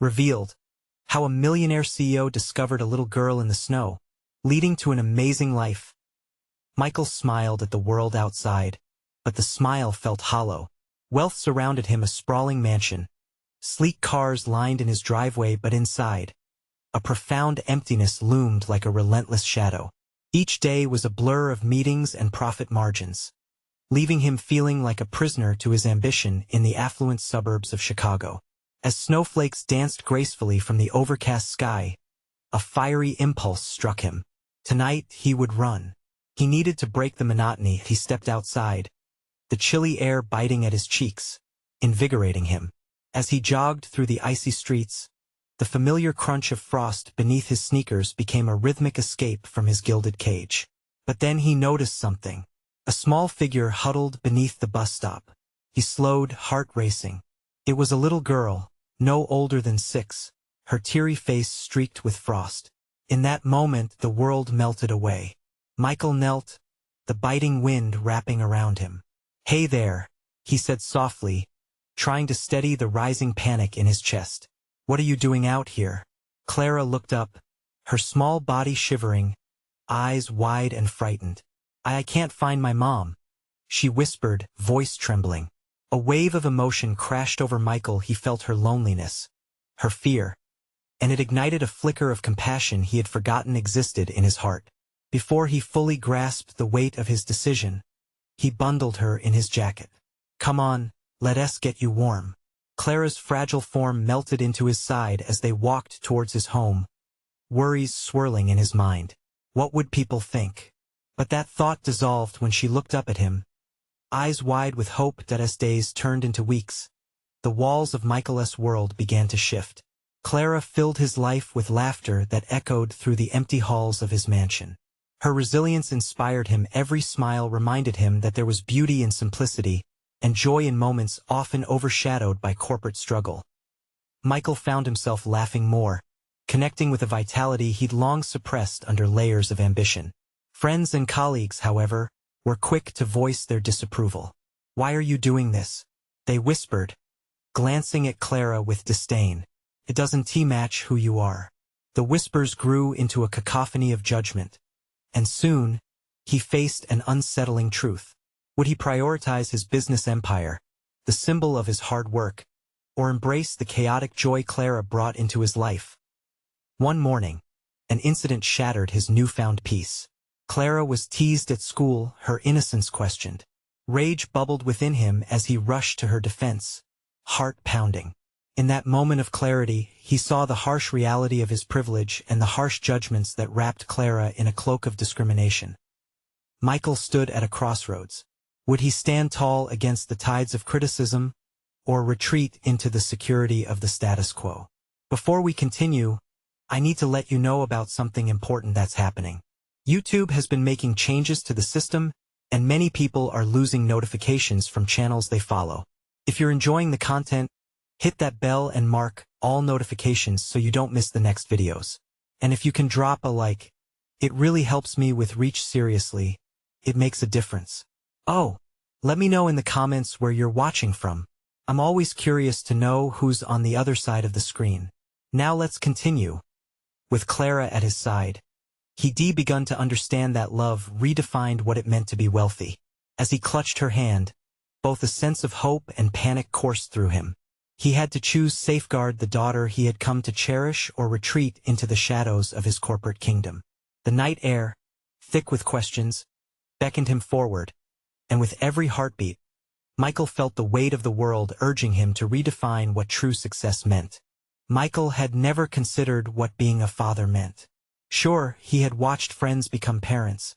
revealed how a millionaire CEO discovered a little girl in the snow, leading to an amazing life. Michael smiled at the world outside, but the smile felt hollow. Wealth surrounded him, a sprawling mansion. Sleek cars lined in his driveway, but inside, a profound emptiness loomed like a relentless shadow. Each day was a blur of meetings and profit margins, leaving him feeling like a prisoner to his ambition in the affluent suburbs of Chicago. As snowflakes danced gracefully from the overcast sky, a fiery impulse struck him. Tonight he would run. He needed to break the monotony. He stepped outside, the chilly air biting at his cheeks, invigorating him. As he jogged through the icy streets, the familiar crunch of frost beneath his sneakers became a rhythmic escape from his gilded cage. But then he noticed something. A small figure huddled beneath the bus stop. He slowed, heart racing. It was a little girl, no older than 6, her teary face streaked with frost. In that moment the world melted away. Michael knelt, the biting wind wrapping around him. "Hey there," he said softly, trying to steady the rising panic in his chest. "What are you doing out here?" Clara looked up, her small body shivering, eyes wide and frightened. I can't find my mom," she whispered, voice trembling. A wave of emotion crashed over Michael. He felt her loneliness, her fear, and it ignited a flicker of compassion he had forgotten existed in his heart. Before he fully grasped the weight of his decision, he bundled her in his jacket. "Come on, let us get you warm." Clara's fragile form melted into his side as they walked towards his home, worries swirling in his mind. What would people think? But that thought dissolved when she looked up at him, eyes wide with hope. That as days turned into weeks, the walls of Michael's world began to shift. Clara filled his life with laughter that echoed through the empty halls of his mansion. Her resilience inspired him. Every smile reminded him that there was beauty in simplicity, and joy in moments often overshadowed by corporate struggle. Michael found himself laughing more, connecting with a vitality he'd long suppressed under layers of ambition. Friends and colleagues, however, were quick to voice their disapproval. "Why are you doing this?" they whispered, glancing at Clara with disdain. "It doesn't match who you are." The whispers grew into a cacophony of judgment, and soon, he faced an unsettling truth. Would he prioritize his business empire, the symbol of his hard work, or embrace the chaotic joy Clara brought into his life? One morning, an incident shattered his newfound peace. Clara was teased at school, her innocence questioned. Rage bubbled within him as he rushed to her defense, heart pounding. In that moment of clarity, he saw the harsh reality of his privilege and the harsh judgments that wrapped Clara in a cloak of discrimination. Michael stood at a crossroads. Would he stand tall against the tides of criticism, or retreat into the security of the status quo? Before we continue, I need to let you know about something important that's happening. YouTube has been making changes to the system, and many people are losing notifications from channels they follow. If you're enjoying the content, hit that bell and mark all notifications so you don't miss the next videos. And if you can drop a like, it really helps me with reach. Seriously, it makes a difference. Oh, let me know in the comments where you're watching from. I'm always curious to know who's on the other side of the screen. Now let's continue. With Clara at his side, he'd begun to understand that love redefined what it meant to be wealthy. As he clutched her hand, both a sense of hope and panic coursed through him. He had to choose: safeguard the daughter he had come to cherish, or retreat into the shadows of his corporate kingdom. The night air, thick with questions, beckoned him forward, and with every heartbeat, Michael felt the weight of the world urging him to redefine what true success meant. Michael had never considered what being a father meant. Sure, he had watched friends become parents,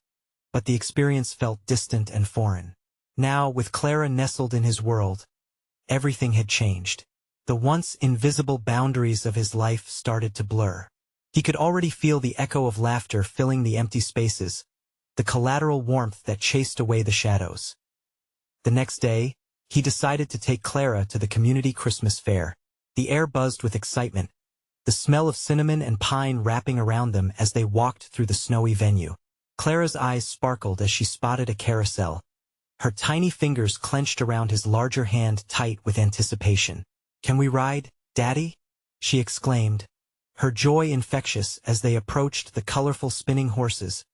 but the experience felt distant and foreign. Now, with Clara nestled in his world, everything had changed. The once invisible boundaries of his life started to blur. He could already feel the echo of laughter filling the empty spaces, the collateral warmth that chased away the shadows. The next day, he decided to take Clara to the community Christmas fair. The air buzzed with excitement, the smell of cinnamon and pine wrapping around them as they walked through the snowy venue. Clara's eyes sparkled as she spotted a carousel, her tiny fingers clenched around his larger hand, tight with anticipation. "Can we ride, Daddy?" she exclaimed, her joy infectious as they approached the colorful spinning horses.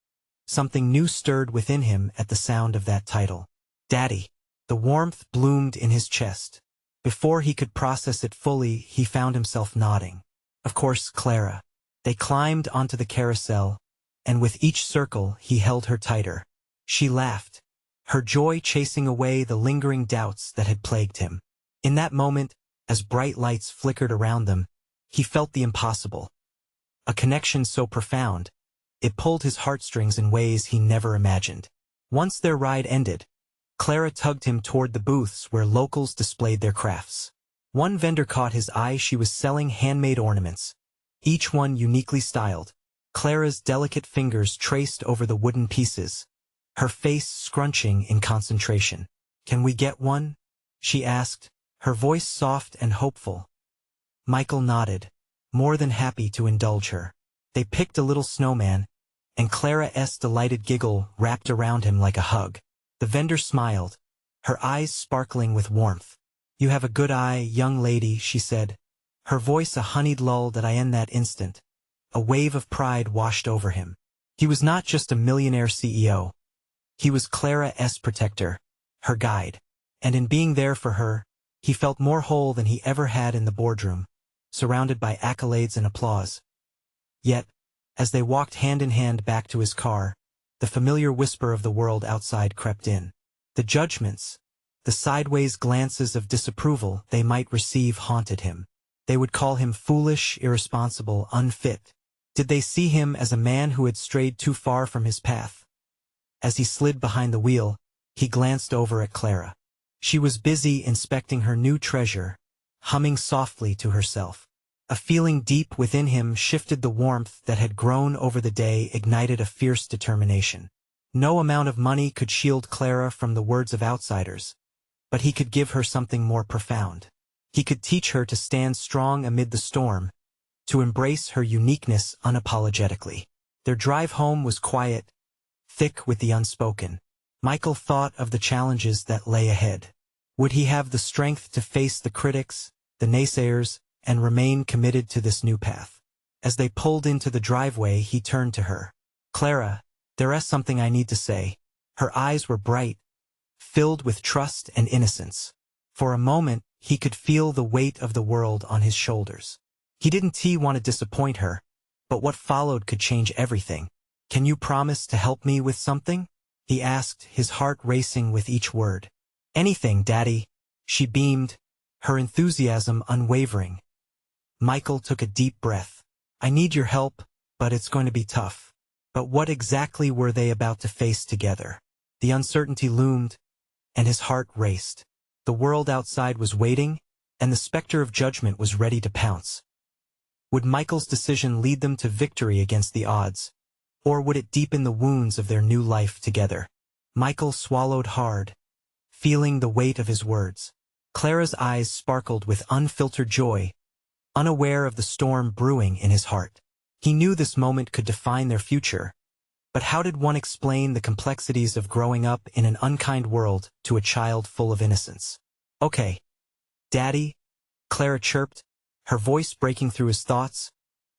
Something new stirred within him at the sound of that title. Daddy. The warmth bloomed in his chest. Before he could process it fully, he found himself nodding. Of course, Clara. They climbed onto the carousel, and with each circle he held her tighter. She laughed, her joy chasing away the lingering doubts that had plagued him. In that moment, as bright lights flickered around them, he felt the impossible. A connection so profound, it pulled his heartstrings in ways he never imagined. Once their ride ended, Clara tugged him toward the booths where locals displayed their crafts. One vendor caught his eye. She was selling handmade ornaments, each one uniquely styled. Clara's delicate fingers traced over the wooden pieces, her face scrunching in concentration. "Can we get one?" she asked, her voice soft and hopeful. Michael nodded, more than happy to indulge her. They picked a little snowman, and Clara's delighted giggle wrapped around him like a hug. The vendor smiled, her eyes sparkling with warmth. "You have a good eye, young lady," she said, her voice a honeyed lull that in that instant. A wave of pride washed over him. He was not just a millionaire CEO. He was Clara's protector, her guide. And in being there for her, he felt more whole than he ever had in the boardroom, surrounded by accolades and applause. Yet, as they walked hand in hand back to his car, the familiar whisper of the world outside crept in. The judgments, the sideways glances of disapproval they might receive haunted him. They would call him foolish, irresponsible, unfit. Did they see him as a man who had strayed too far from his path? As he slid behind the wheel, he glanced over at Clara. She was busy inspecting her new treasure, humming softly to herself. A feeling deep within him shifted. The warmth that had grown over the day ignited a fierce determination. No amount of money could shield Clara from the words of outsiders, but he could give her something more profound. He could teach her to stand strong amid the storm, to embrace her uniqueness unapologetically. Their drive home was quiet, thick with the unspoken. Michael thought of the challenges that lay ahead. Would he have the strength to face the critics, the naysayers, and remain committed to this new path? As they pulled into the driveway, he turned to her. "Clara, there is something I need to say." Her eyes were bright, filled with trust and innocence. For a moment, he could feel the weight of the world on his shoulders. He didn't want to disappoint her, but what followed could change everything. "Can you promise to help me with something?" he asked, his heart racing with each word. "Anything, Daddy," she beamed, her enthusiasm unwavering. Michael took a deep breath. "I need your help, but it's going to be tough." But what exactly were they about to face together? The uncertainty loomed, and his heart raced. The world outside was waiting, and the specter of judgment was ready to pounce. Would Michael's decision lead them to victory against the odds, or would it deepen the wounds of their new life together? Michael swallowed hard, feeling the weight of his words. Clara's eyes sparkled with unfiltered joy, unaware of the storm brewing in his heart. He knew this moment could define their future, but how did one explain the complexities of growing up in an unkind world to a child full of innocence? "Okay, Daddy," Clara chirped, her voice breaking through his thoughts.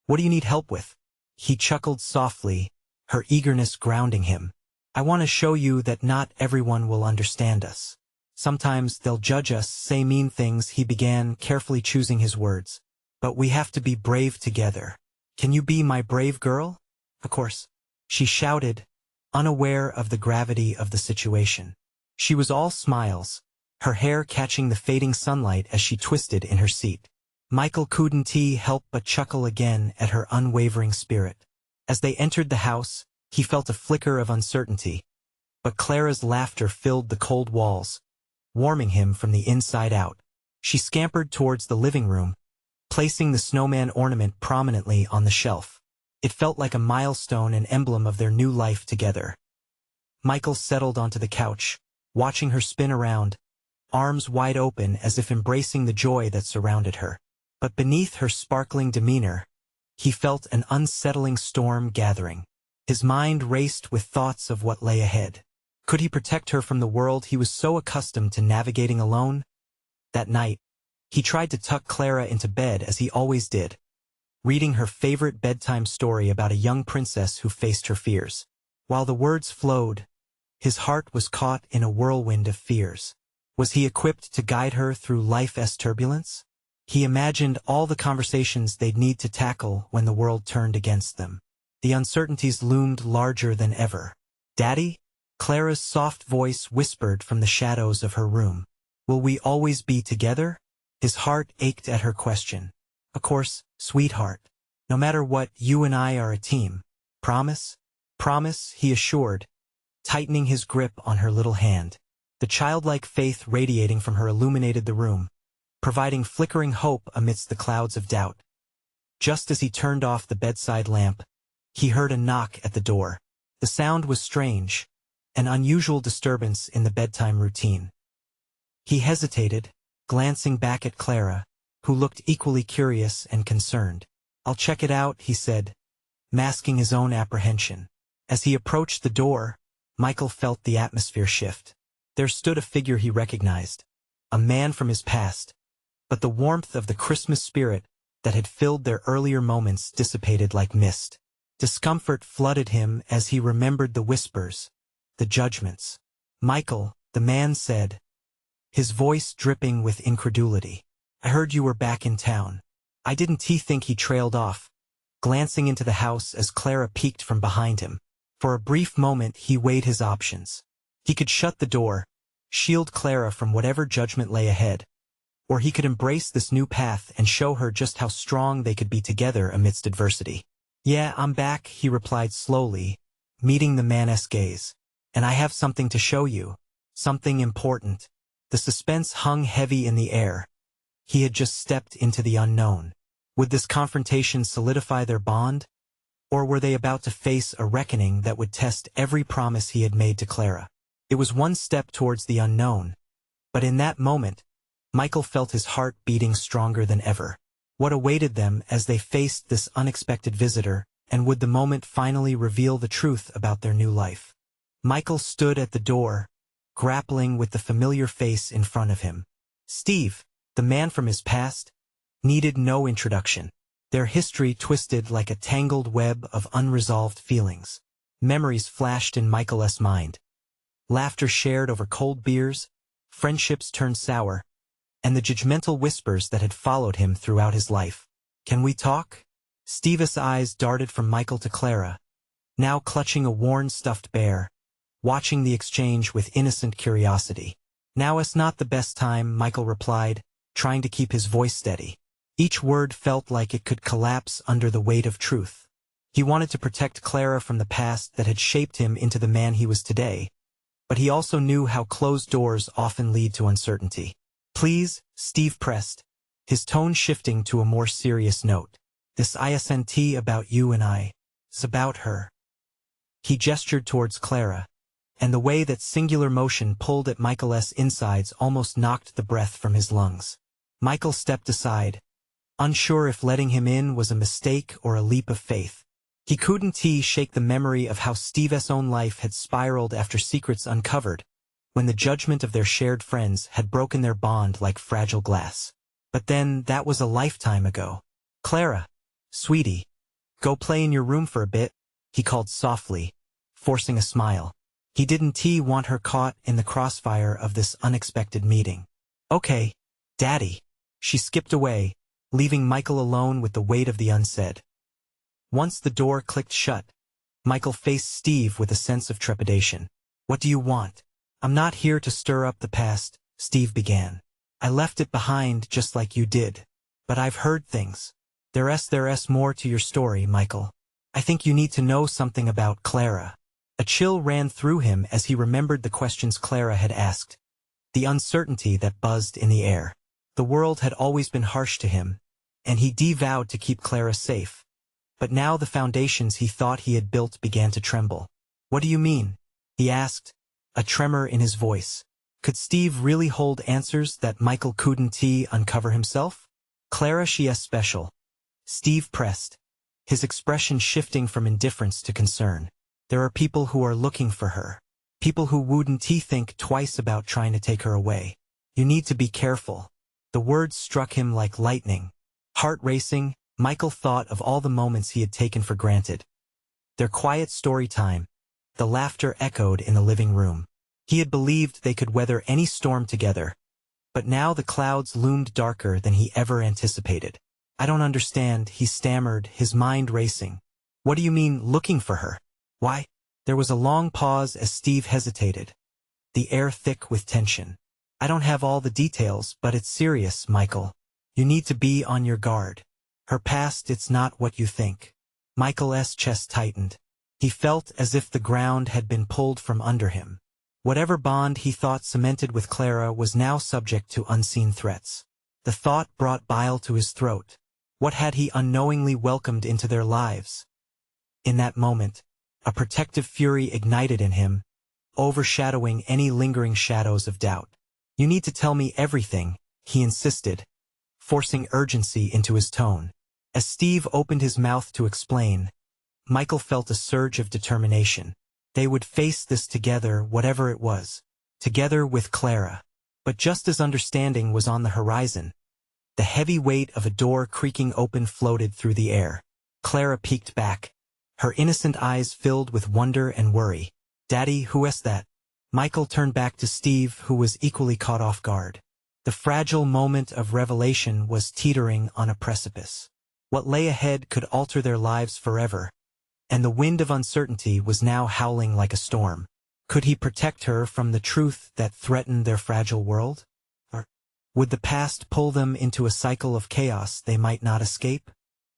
"What do you need help with?" He chuckled softly, her eagerness grounding him. "I want to show you that not everyone will understand us. Sometimes they'll judge us, say mean things," he began, carefully choosing his words. "But we have to be brave together. Can you be my brave girl?" "Of course," she shouted, unaware of the gravity of the situation. She was all smiles, her hair catching the fading sunlight as she twisted in her seat. Michael couldn't help but chuckle again at her unwavering spirit. As they entered the house, he felt a flicker of uncertainty, but Clara's laughter filled the cold walls, warming him from the inside out. She scampered towards the living room, placing the snowman ornament prominently on the shelf. It felt like a milestone, an emblem of their new life together. Michael settled onto the couch, watching her spin around, arms wide open as if embracing the joy that surrounded her. But beneath her sparkling demeanor, he felt an unsettling storm gathering. His mind raced with thoughts of what lay ahead. Could he protect her from the world he was so accustomed to navigating alone? That night, He tried to tuck Clara into bed as he always did, reading her favorite bedtime story about a young princess who faced her fears. While the words flowed, his heart was caught in a whirlwind of fears. Was he equipped to guide her through life's turbulence? He imagined all the conversations they'd need to tackle when the world turned against them. The uncertainties loomed larger than ever. "Daddy?" Clara's soft voice whispered from the shadows of her room. "Will we always be together?" His heart ached at her question. "Of course, sweetheart. No matter what, you and I are a team. Promise?" "Promise," he assured, tightening his grip on her little hand. The childlike faith radiating from her illuminated the room, providing flickering hope amidst the clouds of doubt. Just as he turned off the bedside lamp, he heard a knock at the door. The sound was strange, an unusual disturbance in the bedtime routine. He hesitated, glancing back at Clara, who looked equally curious and concerned. "I'll check it out," he said, masking his own apprehension. As he approached the door, Michael felt the atmosphere shift. There stood a figure he recognized, a man from his past, but the warmth of the Christmas spirit that had filled their earlier moments dissipated like mist. Discomfort flooded him as he remembered the whispers, the judgments. "Michael," the man said, his voice dripping with incredulity. "I heard you were back in town." "I didn't." He think he trailed off, glancing into the house as Clara peeked from behind him. For a brief moment he weighed his options. He could shut the door, shield Clara from whatever judgment lay ahead, or he could embrace this new path and show her just how strong they could be together amidst adversity. "Yeah, I'm back," he replied slowly, meeting the man's gaze. "And I have something to show you. Something important." The suspense hung heavy in the air. He had just stepped into the unknown. Would this confrontation solidify their bond? Or were they about to face a reckoning that would test every promise he had made to Clara? It was one step towards the unknown, but in that moment, Michael felt his heart beating stronger than ever. What awaited them as they faced this unexpected visitor, and would the moment finally reveal the truth about their new life? Michael stood at the door, grappling with the familiar face in front of him. Steve, the man from his past, needed no introduction. Their history twisted like a tangled web of unresolved feelings. Memories flashed in Michael's mind. Laughter shared over cold beers, friendships turned sour, and the judgmental whispers that had followed him throughout his life. "Can we talk?" Steve's eyes darted from Michael to Clara, now clutching a worn stuffed bear, watching the exchange with innocent curiosity. "Now is not the best time," Michael replied, trying to keep his voice steady. Each word felt like it could collapse under the weight of truth. He wanted to protect Clara from the past that had shaped him into the man he was today, but he also knew how closed doors often lead to uncertainty. "Please," Steve pressed, his tone shifting to a more serious note. "This isn't about you and I. It's about her." He gestured towards Clara, and the way that singular motion pulled at Michael's insides almost knocked the breath from his lungs. Michael stepped aside, unsure if letting him in was a mistake or a leap of faith. He couldn't shake the memory of how Steve's own life had spiraled after secrets uncovered, when the judgment of their shared friends had broken their bond like fragile glass. But then, that was a lifetime ago. "Clara, sweetie, go play in your room for a bit," he called softly, forcing a smile. He didn't want her caught in the crossfire of this unexpected meeting. "Okay, Daddy." She skipped away, leaving Michael alone with the weight of the unsaid. Once the door clicked shut, Michael faced Steve with a sense of trepidation. "What do you want?" "I'm not here to stir up the past," Steve began. "I left it behind just like you did. But I've heard things. There's more to your story, Michael. I think you need to know something about Clara." A chill ran through him as he remembered the questions Clara had asked, the uncertainty that buzzed in the air. The world had always been harsh to him, and he vowed to keep Clara safe. But now the foundations he thought he had built began to tremble. "What do you mean?" he asked, a tremor in his voice. Could Steve really hold answers that Michael couldn't uncover himself? "Clara, she is special," Steve pressed, his expression shifting from indifference to concern. "There are people who are looking for her. People who wouldn't think twice about trying to take her away. You need to be careful." The words struck him like lightning. Heart racing, Michael thought of all the moments he had taken for granted. Their quiet story time. The laughter echoed in the living room. He had believed they could weather any storm together. But now the clouds loomed darker than he ever anticipated. "I don't understand," he stammered, his mind racing. "What do you mean, looking for her? Why?" There was a long pause as Steve hesitated, the air thick with tension. "I don't have all the details, but it's serious, Michael. You need to be on your guard. Her past, it's not what you think." Michael's chest tightened. He felt as if the ground had been pulled from under him. Whatever bond he thought cemented with Clara was now subject to unseen threats. The thought brought bile to his throat. What had he unknowingly welcomed into their lives? In that moment, a protective fury ignited in him, overshadowing any lingering shadows of doubt. "You need to tell me everything," he insisted, forcing urgency into his tone. As Steve opened his mouth to explain, Michael felt a surge of determination. They would face this together, whatever it was. Together with Clara. But just as understanding was on the horizon, the heavy weight of a door creaking open floated through the air. Clara peeked back, her innocent eyes filled with wonder and worry. "Daddy, who is that?" Michael turned back to Steve, who was equally caught off guard. The fragile moment of revelation was teetering on a precipice. What lay ahead could alter their lives forever, and the wind of uncertainty was now howling like a storm. Could he protect her from the truth that threatened their fragile world? Or would the past pull them into a cycle of chaos they might not escape?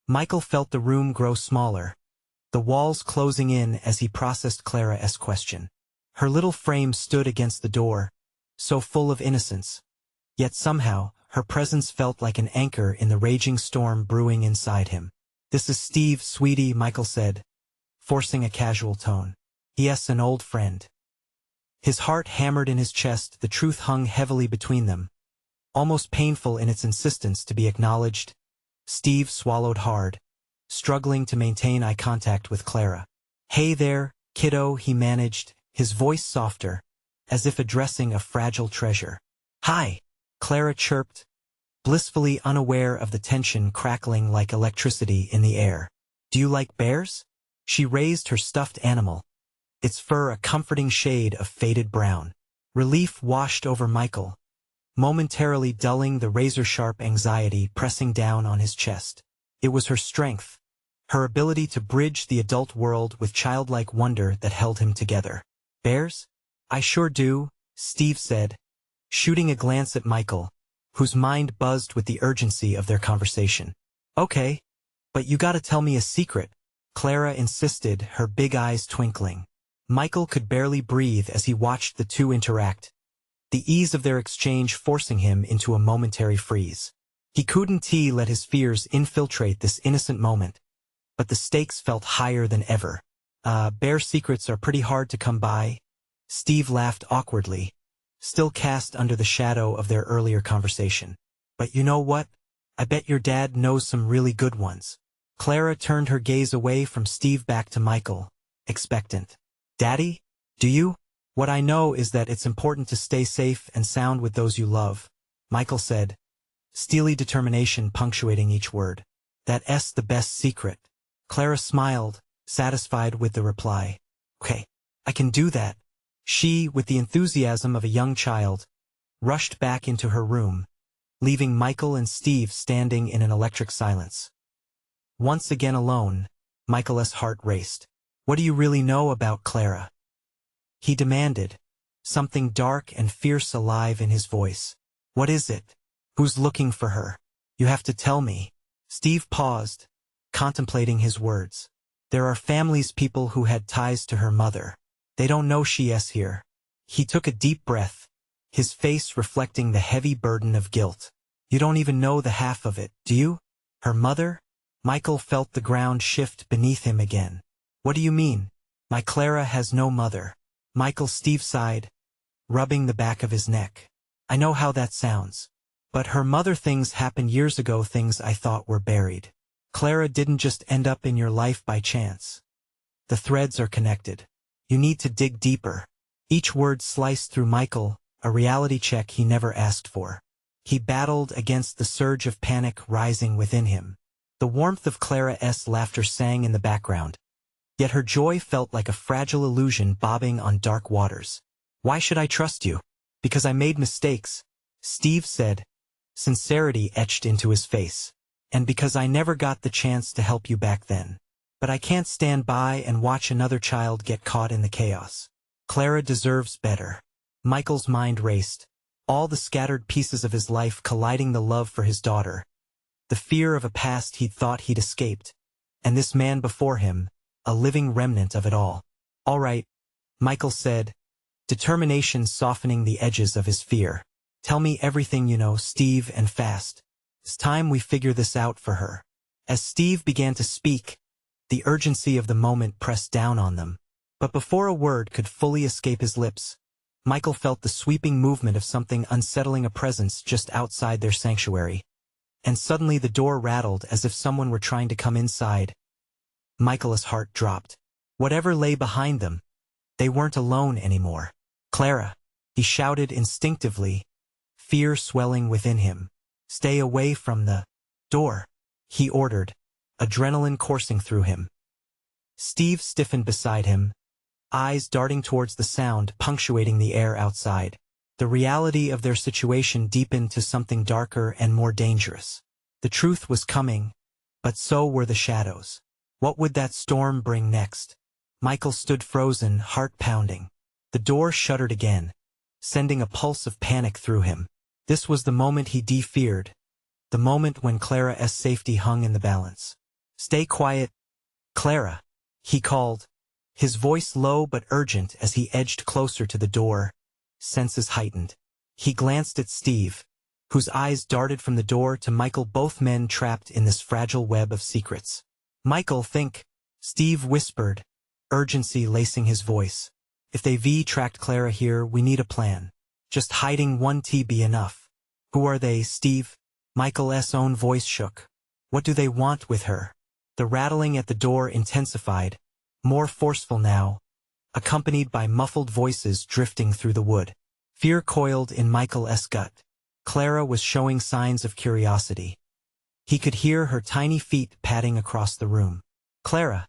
Michael felt the room grow smaller, the walls closing in as he processed Clara's question. Her little frame stood against the door, so full of innocence. Yet somehow, her presence felt like an anchor in the raging storm brewing inside him. "This is Steve, sweetie," Michael said, forcing a casual tone. "Yes, an old friend." His heart hammered in his chest, the truth hung heavily between them, almost painful in its insistence to be acknowledged. Steve swallowed hard, struggling to maintain eye contact with Clara. "Hey there, kiddo," he managed, his voice softer, as if addressing a fragile treasure. "Hi," Clara chirped, blissfully unaware of the tension crackling like electricity in the air. "Do you like bears?" She raised her stuffed animal, its fur a comforting shade of faded brown. Relief washed over Michael, momentarily dulling the razor-sharp anxiety pressing down on his chest. It was her strength, her ability to bridge the adult world with childlike wonder that held him together. "Bears? I sure do," Steve said, shooting a glance at Michael, whose mind buzzed with the urgency of their conversation. "Okay, but you gotta tell me a secret," Clara insisted, her big eyes twinkling. Michael could barely breathe as he watched the two interact, the ease of their exchange forcing him into a momentary freeze. He couldn't let his fears infiltrate this innocent moment, but the stakes felt higher than ever. Bear secrets are pretty hard to come by," Steve laughed awkwardly, still cast under the shadow of their earlier conversation. "But you know what? I bet your dad knows some really good ones." Clara turned her gaze away from Steve back to Michael, expectant. "Daddy? Do you?" "What I know is that it's important to stay safe and sound with those you love," Michael said, steely determination punctuating each word. "That's the best secret." Clara smiled, satisfied with the reply. "Okay, I can do that." She, with the enthusiasm of a young child, rushed back into her room, leaving Michael and Steve standing in an electric silence. Once again alone, Michael's heart raced. "What do you really know about Clara?" he demanded, something dark and fierce alive in his voice. "What is it? Who's looking for her? You have to tell me." Steve paused, contemplating his words. "There are families people who had ties to her mother. They don't know she is here." He took a deep breath, his face reflecting the heavy burden of guilt. "You don't even know the half of it, do you? Her mother?" Michael felt the ground shift beneath him again. "What do you mean? My Clara has no mother." Steve sighed, rubbing the back of his neck. "I know how that sounds. But her mother, things happened years ago, things I thought were buried. Clara didn't just end up in your life by chance. The threads are connected. You need to dig deeper." Each word sliced through Michael, a reality check he never asked for. He battled against the surge of panic rising within him. The warmth of Clara's laughter sang in the background. Yet her joy felt like a fragile illusion bobbing on dark waters. "Why should I trust you?" "Because I made mistakes," Steve said, sincerity etched into his face. "And because I never got the chance to help you back then. But I can't stand by and watch another child get caught in the chaos. Clara deserves better." Michael's mind raced, all the scattered pieces of his life colliding: the love for his daughter, the fear of a past he'd thought he'd escaped, and this man before him, a living remnant of it all. "All right," Michael said, determination softening the edges of his fear. "Tell me everything you know, Steve, and fast. It's time we figure this out for her." As Steve began to speak, the urgency of the moment pressed down on them. But before a word could fully escape his lips, Michael felt the sweeping movement of something unsettling, a presence just outside their sanctuary. And suddenly the door rattled as if someone were trying to come inside. Michael's heart dropped. Whatever lay behind them, they weren't alone anymore. "Clara," he shouted instinctively, fear swelling within him. "Stay away from the door," he ordered, adrenaline coursing through him. Steve stiffened beside him, eyes darting towards the sound punctuating the air outside. The reality of their situation deepened to something darker and more dangerous. The truth was coming, but so were the shadows. What would that storm bring next? Michael stood frozen, heart pounding. The door shuddered again, sending a pulse of panic through him. This was the moment he feared, the moment when Clara's safety hung in the balance. "Stay quiet, Clara," he called, his voice low but urgent as he edged closer to the door, senses heightened. He glanced at Steve, whose eyes darted from the door to Michael, both men trapped in this fragile web of secrets. "Michael, think," Steve whispered, urgency lacing his voice. "If they tracked Clara here, we need a plan. Just hiding one be enough." "Who are they, Steve?" Michael's own voice shook. "What do they want with her?" The rattling at the door intensified, more forceful now, accompanied by muffled voices drifting through the wood. Fear coiled in Michael's gut. Clara was showing signs of curiosity. He could hear her tiny feet padding across the room. "Clara,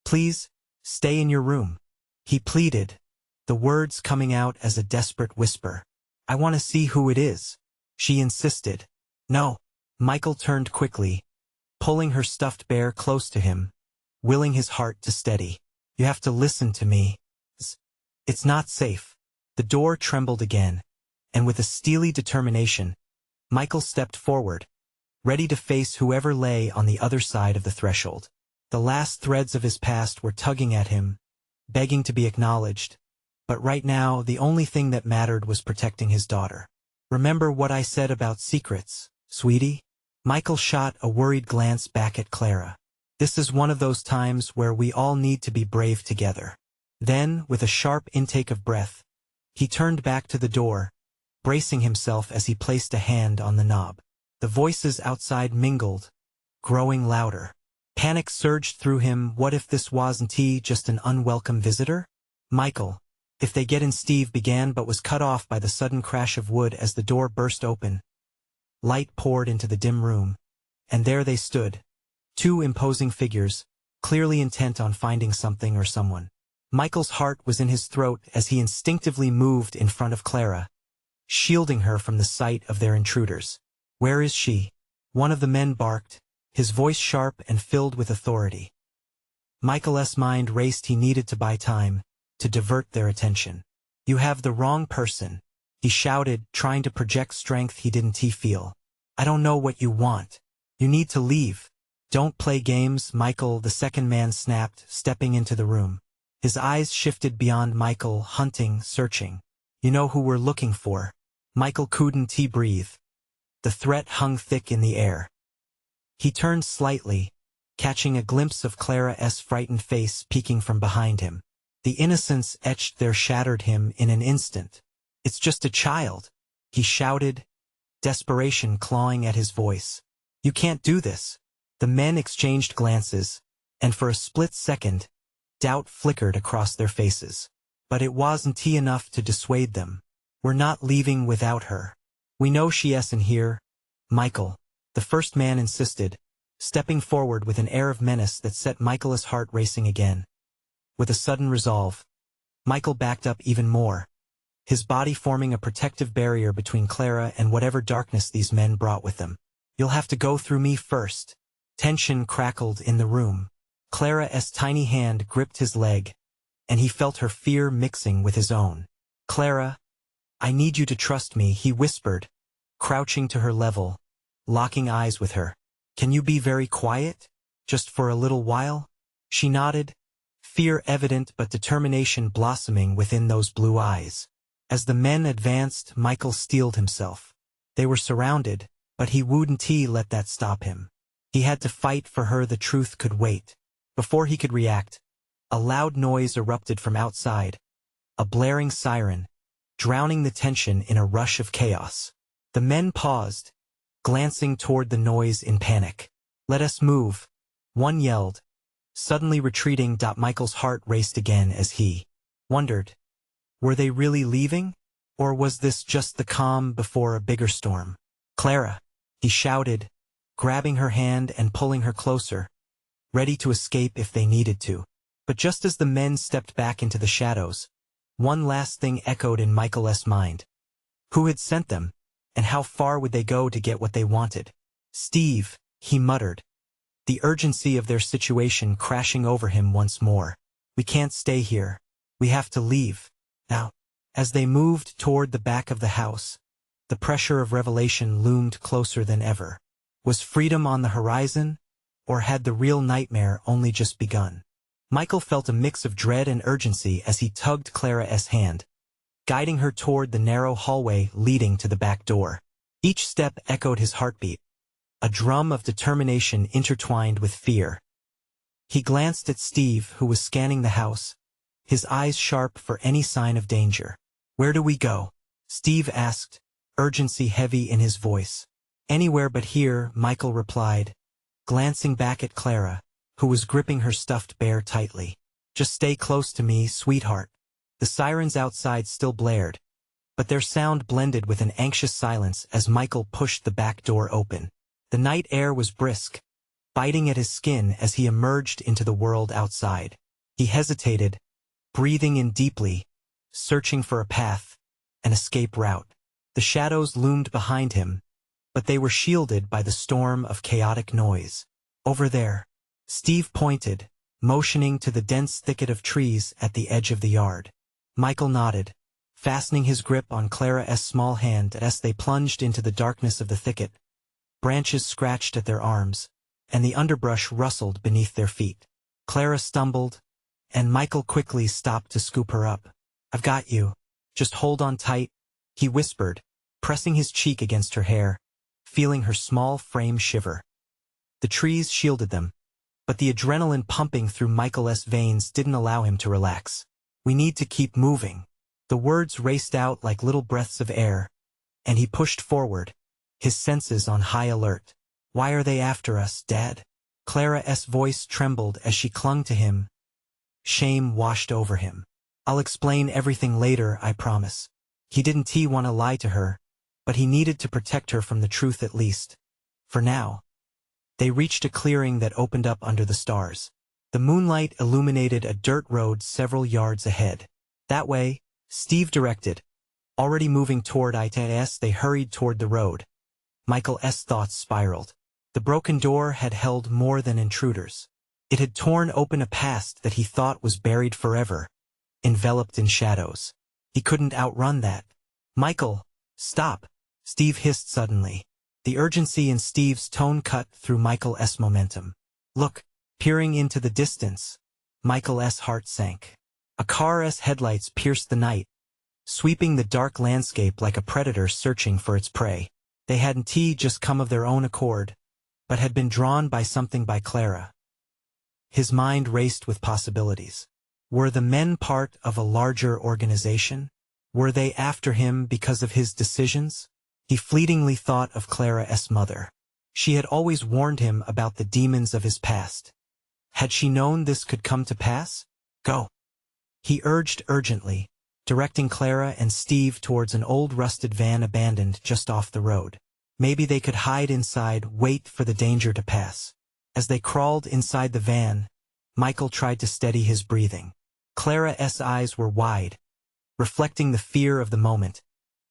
please, stay in your room," he pleaded, the words coming out as a desperate whisper. "I want to see who it is," she insisted. "No." Michael turned quickly, pulling her stuffed bear close to him, willing his heart to steady. "You have to listen to me. It's not safe." The door trembled again, and with a steely determination, Michael stepped forward, ready to face whoever lay on the other side of the threshold. The last threads of his past were tugging at him, begging to be acknowledged, but right now the only thing that mattered was protecting his daughter. "Remember what I said about secrets, sweetie?" Michael shot a worried glance back at Clara. "This is one of those times where we all need to be brave together." Then, with a sharp intake of breath, he turned back to the door, bracing himself as he placed a hand on the knob. The voices outside mingled, growing louder. Panic surged through him. What if this wasn't just an unwelcome visitor? "Michael, if they get in," Steve began but was cut off by the sudden crash of wood as the door burst open. Light poured into the dim room, and there they stood, two imposing figures, clearly intent on finding something or someone. Michael's heart was in his throat as he instinctively moved in front of Clara, shielding her from the sight of their intruders. "Where is she?" one of the men barked, his voice sharp and filled with authority. Michael's mind raced. He needed to buy time, to divert their attention. "You have the wrong person," he shouted, trying to project strength he didn't feel. "I don't know what you want. You need to leave." "Don't play games, Michael," the second man snapped, stepping into the room. His eyes shifted beyond Michael, hunting, searching. "You know who we're looking for." Michael couldn't breathe. The threat hung thick in the air. He turned slightly, catching a glimpse of Clara's frightened face peeking from behind him. The innocence etched there shattered him in an instant. "It's just a child," he shouted, desperation clawing at his voice. "You can't do this." The men exchanged glances, and for a split second, doubt flickered across their faces. But it wasn't enough to dissuade them. "We're not leaving without her. We know she isn't here, Michael, the first man insisted, stepping forward with an air of menace that set Michael's heart racing again. With a sudden resolve, Michael backed up even more, his body forming a protective barrier between Clara and whatever darkness these men brought with them. You'll have to go through me first. Tension crackled in the room. Clara's tiny hand gripped his leg, and he felt her fear mixing with his own. Clara, I need you to trust me, he whispered, crouching to her level, locking eyes with her. Can you be very quiet? Just for a little while? She nodded, fear evident but determination blossoming within those blue eyes. As the men advanced, Michael steeled himself. They were surrounded, but he wouldn't let that stop him. He had to fight for her. The truth could wait. Before he could react, a loud noise erupted from outside, a blaring siren, drowning the tension in a rush of chaos. The men paused, glancing toward the noise in panic. Let us move, one yelled, suddenly retreating. Michael's heart raced again as he wondered, were they really leaving? Or was this just the calm before a bigger storm? Clara, he shouted, grabbing her hand and pulling her closer, ready to escape if they needed to. But just as the men stepped back into the shadows, one last thing echoed in Michael's mind. Who had sent them, and how far would they go to get what they wanted? Steve, he muttered, the urgency of their situation crashing over him once more. We can't stay here. We have to leave. Now. As they moved toward the back of the house, the pressure of revelation loomed closer than ever. Was freedom on the horizon, or had the real nightmare only just begun? Michael felt a mix of dread and urgency as he tugged Clara's hand, guiding her toward the narrow hallway leading to the back door. Each step echoed his heartbeat, a drum of determination intertwined with fear. He glanced at Steve, who was scanning the house, his eyes sharp for any sign of danger. Where do we go? Steve asked, urgency heavy in his voice. Anywhere but here, Michael replied, glancing back at Clara, who was gripping her stuffed bear tightly. Just stay close to me, sweetheart. The sirens outside still blared, but their sound blended with an anxious silence as Michael pushed the back door open. The night air was brisk, biting at his skin as he emerged into the world outside. He hesitated, breathing in deeply, searching for a path, an escape route. The shadows loomed behind him, but they were shielded by the storm of chaotic noise. Over there, Steve pointed, motioning to the dense thicket of trees at the edge of the yard. Michael nodded, fastening his grip on Clara's small hand as they plunged into the darkness of the thicket. Branches scratched at their arms, and the underbrush rustled beneath their feet. Clara stumbled, and Michael quickly stopped to scoop her up. I've got you. Just hold on tight, he whispered, pressing his cheek against her hair, feeling her small frame shiver. The trees shielded them, but the adrenaline pumping through Michael's veins didn't allow him to relax. We need to keep moving. The words raced out like little breaths of air, and he pushed forward, his senses on high alert. Why are they after us, Dad? Clara's voice trembled as she clung to him. Shame washed over him. I'll explain everything later, I promise. He didn't want to lie to her, but he needed to protect her from the truth at least. For now. They reached a clearing that opened up under the stars. The moonlight illuminated a dirt road several yards ahead. That way, Steve directed. Already moving toward it, they hurried toward the road. Michael's thoughts spiraled. The broken door had held more than intruders. It had torn open a past that he thought was buried forever, enveloped in shadows. He couldn't outrun that. Michael, stop, Steve hissed suddenly. The urgency in Steve's tone cut through Michael's momentum. Look, peering into the distance, Michael's heart sank. A car's headlights pierced the night, sweeping the dark landscape like a predator searching for its prey. They hadn't just come of their own accord, but had been drawn by something by Clara. His mind raced with possibilities. Were the men part of a larger organization? Were they after him because of his decisions? He fleetingly thought of Clara's mother. She had always warned him about the demons of his past. Had she known this could come to pass? Go. He urged urgently, directing Clara and Steve towards an old rusted van abandoned just off the road. Maybe they could hide inside, wait for the danger to pass. As they crawled inside the van, Michael tried to steady his breathing. Clara's eyes were wide, reflecting the fear of the moment,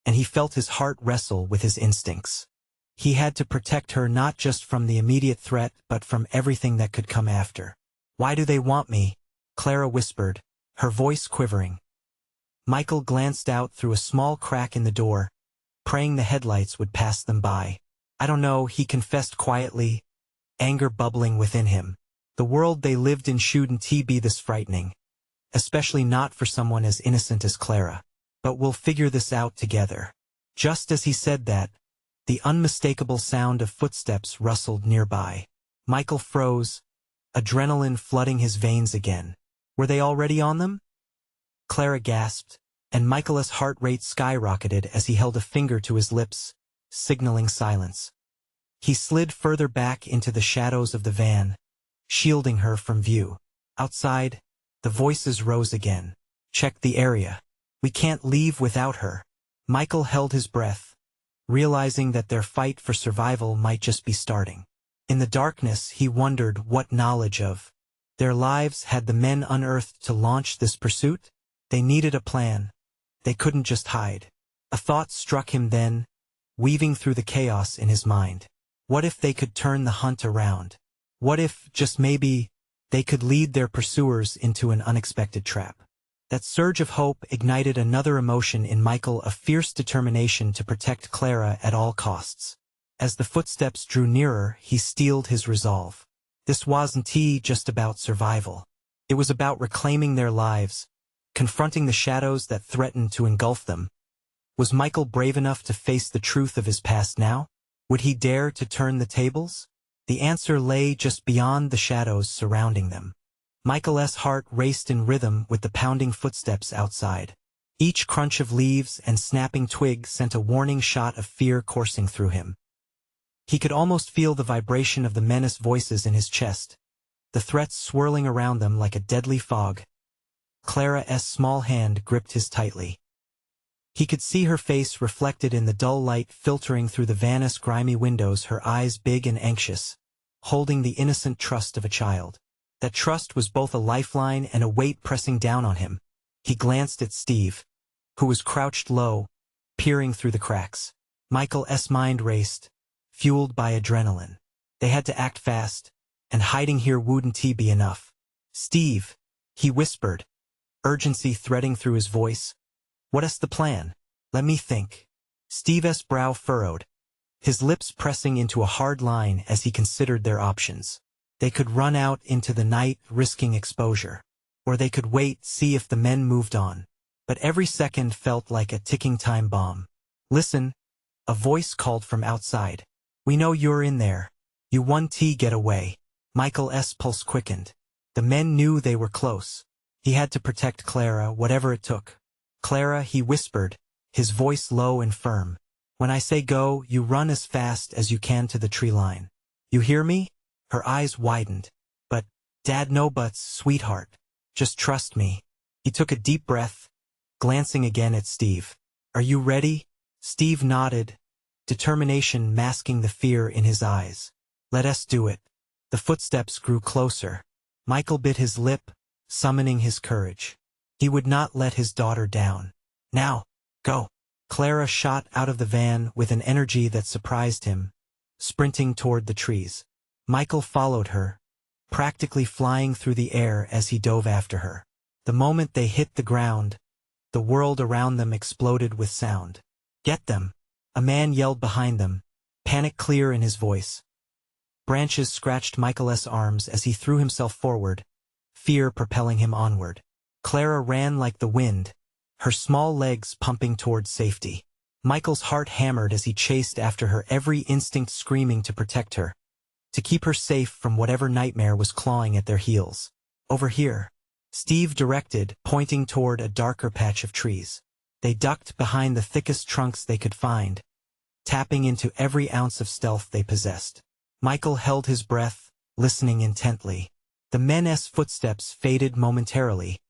and he felt his heart wrestle with his instincts. He had to protect her not just from the immediate threat but from everything that could come after. "Why do they want me?" Clara whispered, her voice quivering. Michael glanced out through a small crack in the door, praying the headlights would pass them by. "I don't know," he confessed quietly, anger bubbling within him. The world they lived in shouldn't be this frightening, especially not for someone as innocent as Clara. "But we'll figure this out together." Just as he said that, the unmistakable sound of footsteps rustled nearby. Michael froze, adrenaline flooding his veins again. Were they already on them? Clara gasped, and Michael's heart rate skyrocketed as he held a finger to his lips, signaling silence. He slid further back into the shadows of the van, shielding her from view. Outside, the voices rose again. "Check the area. We can't leave without her." Michael held his breath, realizing that their fight for survival might just be starting. In the darkness, he wondered what knowledge of their lives had the men unearthed to launch this pursuit. They needed a plan. They couldn't just hide. A thought struck him then, weaving through the chaos in his mind. What if they could turn the hunt around? What if, just maybe, they could lead their pursuers into an unexpected trap? That surge of hope ignited another emotion in Michael, a fierce determination to protect Clara at all costs. As the footsteps drew nearer, he steeled his resolve. This wasn't just about survival. It was about reclaiming their lives, confronting the shadows that threatened to engulf them. Was Michael brave enough to face the truth of his past now? Would he dare to turn the tables? The answer lay just beyond the shadows surrounding them. Michael's heart raced in rhythm with the pounding footsteps outside. Each crunch of leaves and snapping twigs sent a warning shot of fear coursing through him. He could almost feel the vibration of the menace voices in his chest, the threats swirling around them like a deadly fog. Clara's small hand gripped his tightly. He could see her face reflected in the dull light filtering through the van's grimy windows, her eyes big and anxious, holding the innocent trust of a child. That trust was both a lifeline and a weight pressing down on him. He glanced at Steve, who was crouched low, peering through the cracks. Michael's mind raced, fueled by adrenaline. They had to act fast, and hiding here wouldn't be enough. "Steve," he whispered, urgency threading through his voice. "What's the plan?" "Let me think." Steve's brow furrowed, his lips pressing into a hard line as he considered their options. They could run out into the night, risking exposure. Or they could wait, see if the men moved on. But every second felt like a ticking time bomb. "Listen," a voice called from outside. "We know you're in there. You want to get away." Michael's pulse quickened. The men knew they were close. He had to protect Clara, whatever it took. "Clara," he whispered, his voice low and firm. "When I say go, you run as fast as you can to the tree line. You hear me?" Her eyes widened. "But, Dad, no buts, sweetheart. Just trust me." He took a deep breath, glancing again at Steve. "Are you ready?" Steve nodded, determination masking the fear in his eyes. "Let us do it." The footsteps grew closer. Michael bit his lip, summoning his courage. He would not let his daughter down. "Now, go." Clara shot out of the van with an energy that surprised him, sprinting toward the trees. Michael followed her, practically flying through the air as he dove after her. The moment they hit the ground, the world around them exploded with sound. "Get them!" A man yelled behind them, panic clear in his voice. Branches scratched Michael's arms as he threw himself forward, fear propelling him onward. Clara ran like the wind, her small legs pumping toward safety. Michael's heart hammered as he chased after her, every instinct screaming to protect her, to keep her safe from whatever nightmare was clawing at their heels. "Over here," Steve directed, pointing toward a darker patch of trees. They ducked behind the thickest trunks they could find, tapping into every ounce of stealth they possessed. Michael held his breath, listening intently. The men's footsteps faded momentarily,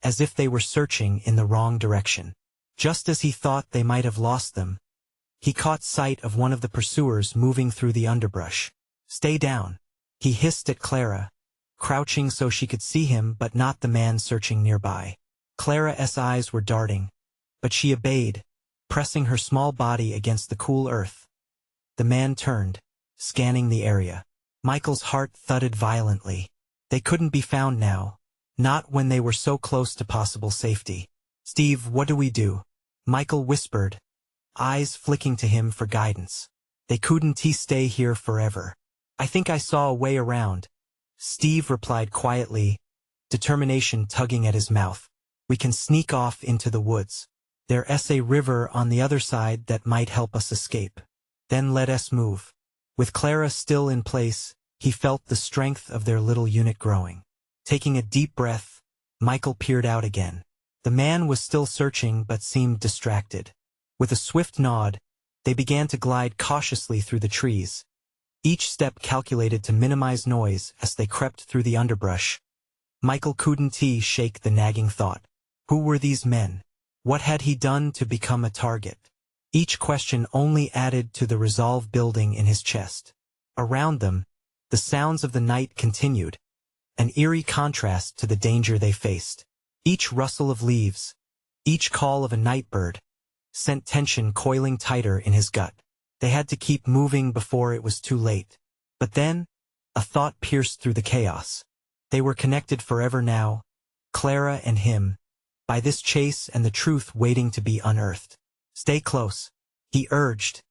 as if they were searching in the wrong direction. Just as he thought they might have lost them, he caught sight of one of the pursuers moving through the underbrush. "Stay down," he hissed at Clara, crouching so she could see him but not the man searching nearby. Clara's eyes were darting, but she obeyed, pressing her small body against the cool earth. The man turned, scanning the area. Michael's heart thudded violently. They couldn't be found now, not when they were so close to possible safety. "Steve, what do we do?" Michael whispered, eyes flicking to him for guidance. "They couldn't stay here forever. I think I saw a way around," Steve replied quietly, determination tugging at his mouth. "We can sneak off into the woods. There's a river on the other side that might help us escape. Then let us move." With Clara still in place, he felt the strength of their little unit growing. Taking a deep breath, Michael peered out again. The man was still searching but seemed distracted. With a swift nod, they began to glide cautiously through the trees, each step calculated to minimize noise as they crept through the underbrush. Michael couldn't shake the nagging thought. Who were these men? What had he done to become a target? Each question only added to the resolve building in his chest. Around them, the sounds of the night continued, an eerie contrast to the danger they faced. Each rustle of leaves, each call of a night bird, sent tension coiling tighter in his gut. They had to keep moving before it was too late. But then, a thought pierced through the chaos. They were connected forever now, Clara and him, by this chase and the truth waiting to be unearthed. "Stay close," he urged,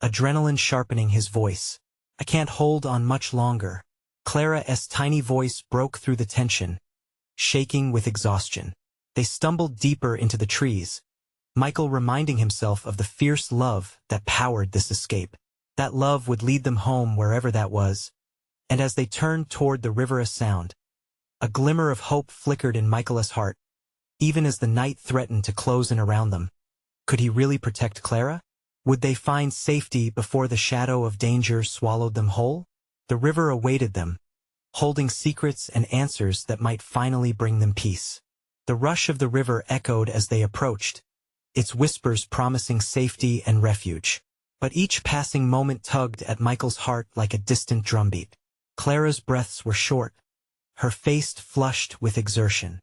adrenaline sharpening his voice. "I can't hold on much longer." Clara's tiny voice broke through the tension, shaking with exhaustion. They stumbled deeper into the trees, Michael reminding himself of the fierce love that powered this escape. That love would lead them home wherever that was. And as they turned toward the river sound, a glimmer of hope flickered in Michael's heart, even as the night threatened to close in around them. Could he really protect Clara? Would they find safety before the shadow of danger swallowed them whole? The river awaited them, holding secrets and answers that might finally bring them peace. The rush of the river echoed as they approached, its whispers promising safety and refuge. But each passing moment tugged at Michael's heart like a distant drumbeat. Clara's breaths were short, her face flushed with exertion.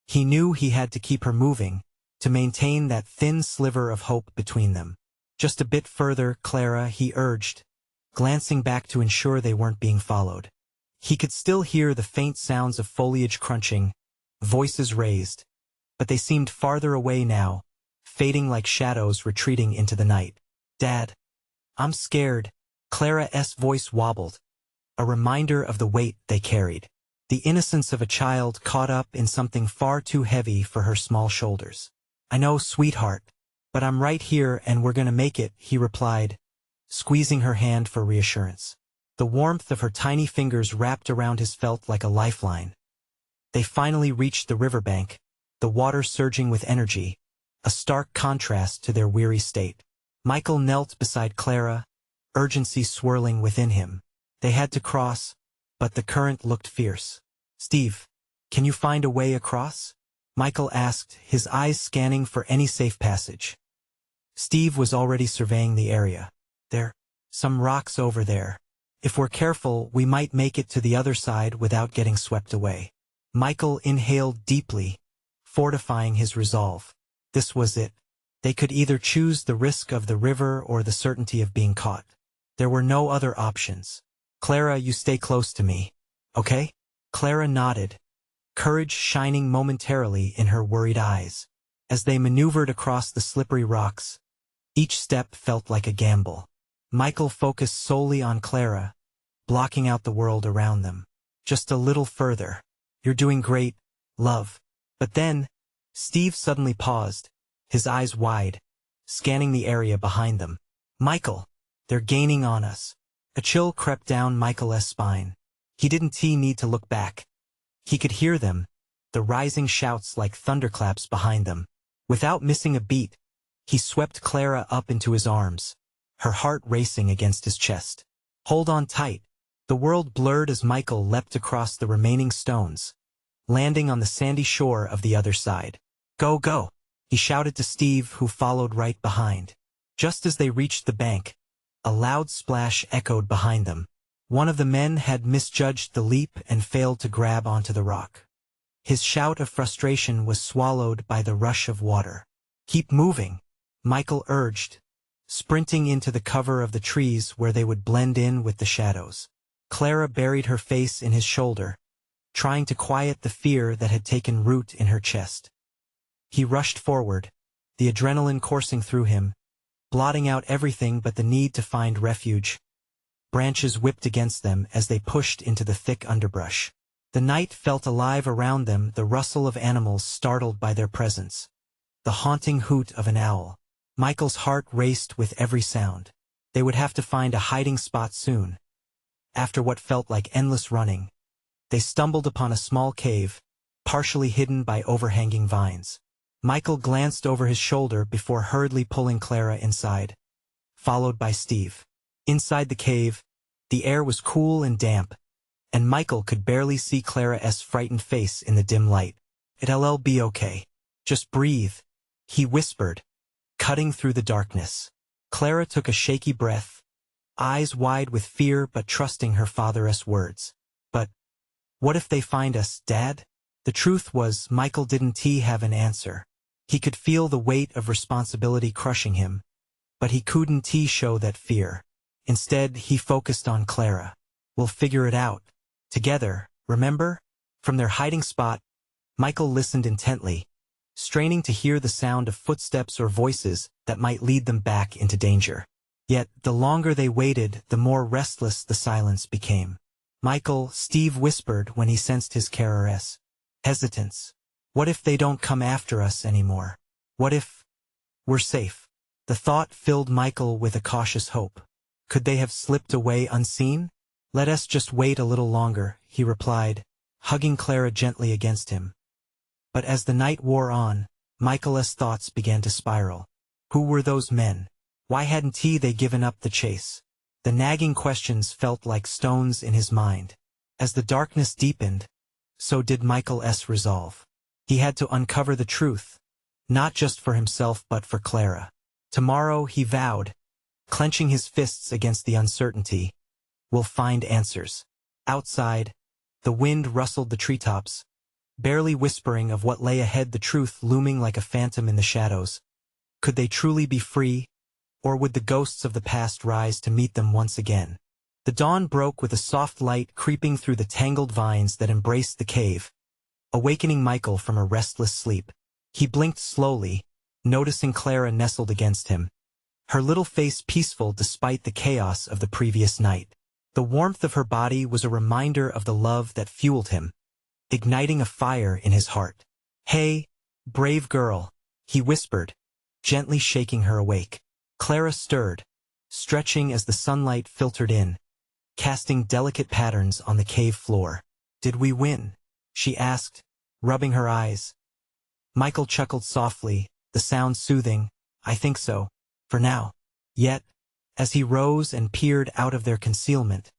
He knew he had to keep her moving, to maintain that thin sliver of hope between them. "Just a bit further, Clara," he urged, glancing back to ensure they weren't being followed. He could still hear the faint sounds of foliage crunching, voices raised, but they seemed farther away now, fading like shadows retreating into the night. "Dad, I'm scared." Clara's voice wobbled, a reminder of the weight they carried. The innocence of a child caught up in something far too heavy for her small shoulders. "I know, sweetheart, but I'm right here and we're gonna make it," he replied, squeezing her hand for reassurance. The warmth of her tiny fingers wrapped around his felt like a lifeline. They finally reached the riverbank, the water surging with energy, a stark contrast to their weary state. Michael knelt beside Clara, urgency swirling within him. They had to cross, but the current looked fierce. "Steve, can you find a way across?" Michael asked, his eyes scanning for any safe passage. Steve was already surveying the area. "There, some rocks over there. If we're careful, we might make it to the other side without getting swept away." Michael inhaled deeply, fortifying his resolve. This was it. They could either choose the risk of the river or the certainty of being caught. There were no other options. "Clara, you stay close to me, okay?" Clara nodded, courage shining momentarily in her worried eyes. As they maneuvered across the slippery rocks, each step felt like a gamble. Michael focused solely on Clara, blocking out the world around them. "Just a little further. You're doing great, love." But then, Steve suddenly paused, his eyes wide, scanning the area behind them. "Michael, they're gaining on us." A chill crept down Michael's spine. He didn't need to look back. He could hear them, the rising shouts like thunderclaps behind them. Without missing a beat, he swept Clara up into his arms, her heart racing against his chest. "Hold on tight." The world blurred as Michael leapt across the remaining stones, landing on the sandy shore of the other side. "Go, go!" he shouted to Steve, who followed right behind. Just as they reached the bank, a loud splash echoed behind them. One of the men had misjudged the leap and failed to grab onto the rock. His shout of frustration was swallowed by the rush of water. "Keep moving," Michael urged, sprinting into the cover of the trees where they would blend in with the shadows. Clara buried her face in his shoulder, trying to quiet the fear that had taken root in her chest. He rushed forward, the adrenaline coursing through him, blotting out everything but the need to find refuge. Branches whipped against them as they pushed into the thick underbrush. The night felt alive around them, the rustle of animals startled by their presence, the haunting hoot of an owl. Michael's heart raced with every sound. They would have to find a hiding spot soon. After what felt like endless running, they stumbled upon a small cave, partially hidden by overhanging vines. Michael glanced over his shoulder before hurriedly pulling Clara inside, followed by Steve. Inside the cave, the air was cool and damp, and Michael could barely see Clara's frightened face in the dim light. "It'll be okay. Just breathe," he whispered, cutting through the darkness. Clara took a shaky breath, eyes wide with fear but trusting her father's words. "But what if they find us, Dad?" The truth was, Michael didn't have an answer. He could feel the weight of responsibility crushing him, but he couldn't show that fear. Instead, he focused on Clara. "We'll figure it out. Together, remember?" From their hiding spot, Michael listened intently, straining to hear the sound of footsteps or voices that might lead them back into danger. Yet, the longer they waited, the more restless the silence became. "Michael," Steve whispered when he sensed his carer's hesitance. "What if they don't come after us anymore? What if we're safe?" The thought filled Michael with a cautious hope. Could they have slipped away unseen? "Let us just wait a little longer," he replied, hugging Clara gently against him. But as the night wore on, Michael's thoughts began to spiral. Who were those men? Why hadn't they given up the chase? The nagging questions felt like stones in his mind. As the darkness deepened, so did Michael's resolve. He had to uncover the truth, not just for himself but for Clara. Tomorrow, he vowed, clenching his fists against the uncertainty, "we'll find answers." Outside, the wind rustled the treetops, barely whispering of what lay ahead, the truth looming like a phantom in the shadows. Could they truly be free, or would the ghosts of the past rise to meet them once again? The dawn broke with a soft light creeping through the tangled vines that embraced the cave, awakening Michael from a restless sleep. He blinked slowly, noticing Clara nestled against him, her little face peaceful despite the chaos of the previous night. The warmth of her body was a reminder of the love that fueled him, igniting a fire in his heart. "Hey, brave girl," he whispered, gently shaking her awake. Clara stirred, stretching as the sunlight filtered in, casting delicate patterns on the cave floor. "Did we win?" she asked, rubbing her eyes. Michael chuckled softly, the sound soothing. "I think so, for now." Yet, as he rose and peered out of their concealment,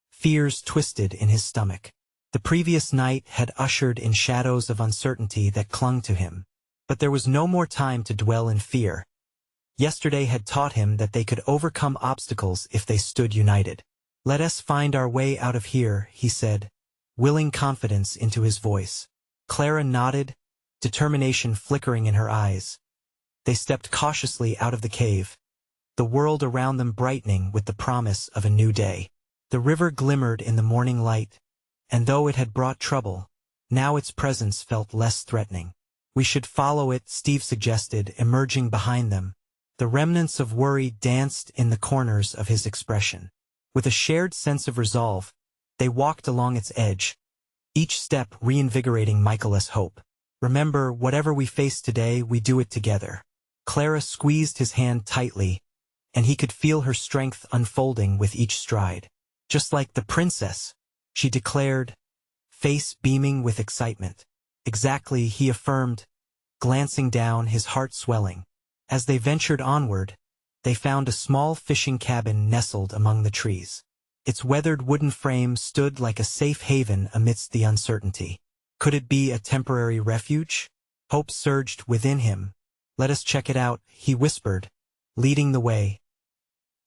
fears twisted in his stomach. The previous night had ushered in shadows of uncertainty that clung to him. But there was no more time to dwell in fear. Yesterday had taught him that they could overcome obstacles if they stood united. "Let us find our way out of here," he said, willing confidence into his voice. Clara nodded, determination flickering in her eyes. They stepped cautiously out of the cave, the world around them brightening with the promise of a new day. The river glimmered in the morning light, and though it had brought trouble, now its presence felt less threatening. "We should follow it," Steve suggested, emerging behind them. The remnants of worry danced in the corners of his expression. With a shared sense of resolve, they walked along its edge, each step reinvigorating Michael's hope. "Remember, whatever we face today, we do it together." Clara squeezed his hand tightly, and he could feel her strength unfolding with each stride. "Just like the princess," she declared, face beaming with excitement. "Exactly," he affirmed, glancing down, his heart swelling. As they ventured onward, they found a small fishing cabin nestled among the trees. Its weathered wooden frame stood like a safe haven amidst the uncertainty. Could it be a temporary refuge? Hope surged within him. Let us check it out, he whispered, leading the way.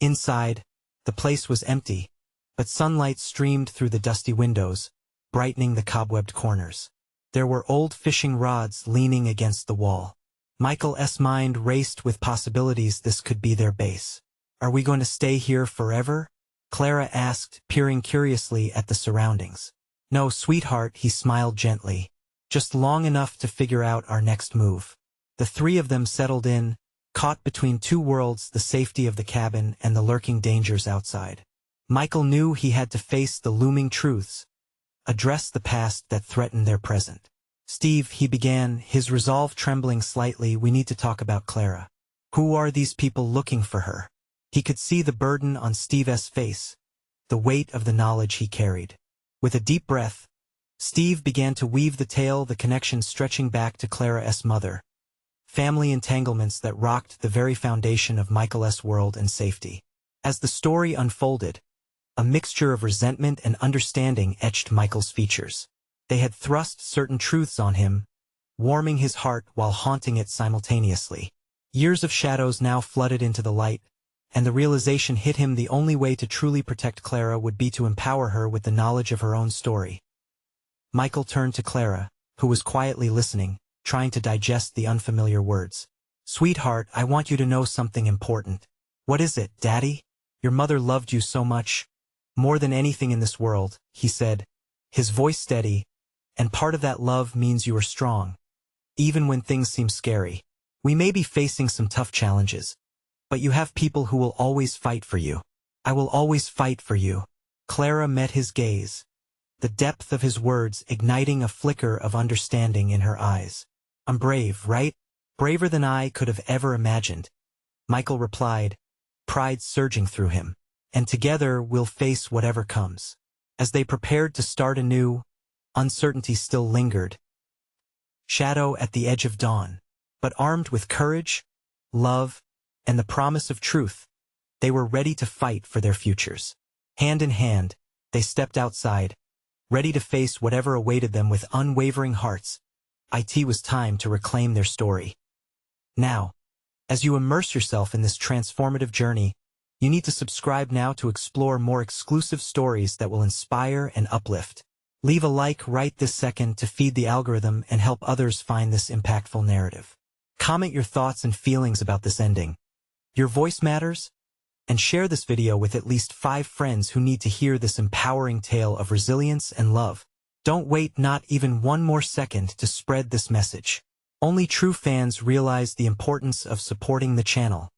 Inside, the place was empty, but sunlight streamed through the dusty windows, brightening the cobwebbed corners. There were old fishing rods leaning against the wall. Michael's mind raced with possibilities. This could be their base. Are we going to stay here forever? Clara asked, peering curiously at the surroundings. No, sweetheart, he smiled gently. Just long enough to figure out our next move. The three of them settled in, caught between two worlds, the safety of the cabin and the lurking dangers outside. Michael knew he had to face the looming truths, address the past that threatened their present. Steve, he began, his resolve trembling slightly, we need to talk about Clara. Who are these people looking for her? He could see the burden on Steve's face, the weight of the knowledge he carried. With a deep breath, Steve began to weave the tale, the connection stretching back to Clara's mother. Family entanglements that rocked the very foundation of Michael's world and safety. As the story unfolded, a mixture of resentment and understanding etched Michael's features. They had thrust certain truths on him, warming his heart while haunting it simultaneously. Years of shadows now flooded into the light, and the realization hit him the only way to truly protect Clara would be to empower her with the knowledge of her own story. Michael turned to Clara, who was quietly listening, trying to digest the unfamiliar words. Sweetheart, I want you to know something important. What is it, Daddy? Your mother loved you so much. More than anything in this world, he said, his voice steady, and part of that love means you are strong. Even when things seem scary. We may be facing some tough challenges, but you have people who will always fight for you. I will always fight for you. Clara met his gaze, the depth of his words igniting a flicker of understanding in her eyes. I'm brave, right? Braver than I could have ever imagined. Michael replied, pride surging through him. And together we'll face whatever comes. As they prepared to start anew, uncertainty still lingered. Shadow at the edge of dawn. But armed with courage, love, and the promise of truth, they were ready to fight for their futures. Hand in hand, they stepped outside, ready to face whatever awaited them with unwavering hearts. It was time to reclaim their story. Now, as you immerse yourself in this transformative journey, you need to subscribe now to explore more exclusive stories that will inspire and uplift. Leave a like right this second to feed the algorithm and help others find this impactful narrative. Comment your thoughts and feelings about this ending. Your voice matters, and share this video with at least 5 friends who need to hear this empowering tale of resilience and love. Don't wait not even one more second to spread this message. Only true fans realize the importance of supporting the channel.